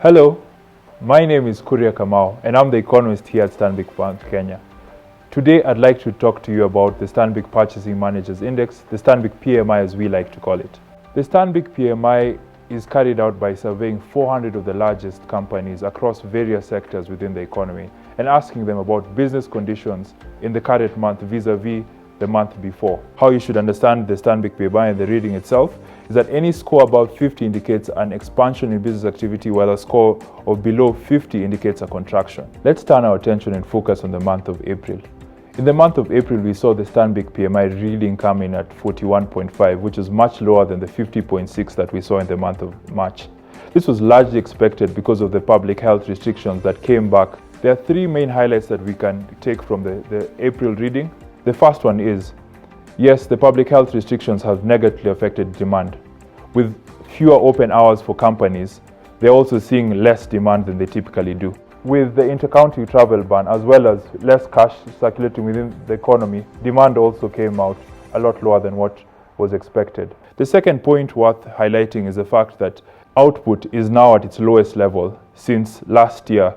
Hello, my name is Kuria Kamau and I'm the economist here at Stanbic Bank, Kenya. Today I'd like to talk to you about the Stanbic Purchasing Managers Index, the Stanbic PMI as we like to call it. The Stanbic PMI is carried out by surveying 400 of the largest companies across various sectors within the economy and asking them about business conditions in the current month vis-a-vis the month before. How you should understand the Stanbic PMI and the reading itself is that any score above 50 indicates an expansion in business activity, while a score of below 50 indicates a contraction. Let's turn our attention and focus on the month of April. In the month of April, we saw the Stanbic PMI reading come in at 41.5, which is much lower than the 50.6 that we saw in the month of March. This was largely expected because of the public health restrictions that came back. There are three main highlights that we can take from the April reading. The first one is, yes, the public health restrictions have negatively affected demand. With fewer open hours for companies, they're also seeing less demand than they typically do. With the intercounty travel ban, as well as less cash circulating within the economy, demand also came out a lot lower than what was expected. The second point worth highlighting is the fact that output is now at its lowest level since last year,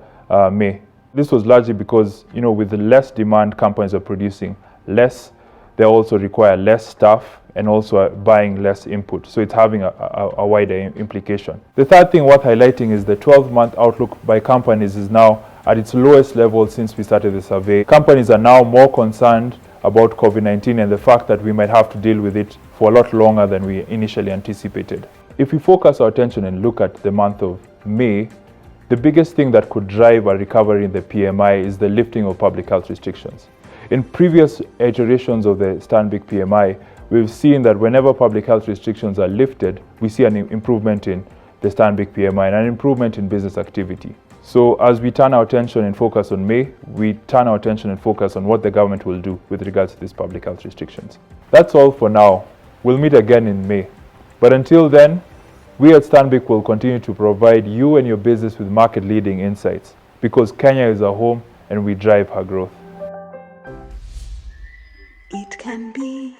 May. This was largely because, with the less demand, companies are producing less. They also require less staff and also buying less input. So it's having a wider implication. The third thing worth highlighting is the 12-month outlook by companies is now at its lowest level since we started the survey. Companies are now more concerned about COVID-19 and the fact that we might have to deal with it for a lot longer than we initially anticipated. If we focus our attention and look at the month of May, the biggest thing that could drive a recovery in the PMI is the lifting of public health restrictions. In previous iterations of the Stanbic PMI, we've seen that whenever public health restrictions are lifted, we see an improvement in the Stanbic PMI and an improvement in business activity. So as we turn our attention and focus on May, we turn our attention and focus on what the government will do with regards to these public health restrictions. That's all for now. We'll meet again in May. But until then, we at Stanbic will continue to provide you and your business with market-leading insights because Kenya is our home and we drive her growth. It can be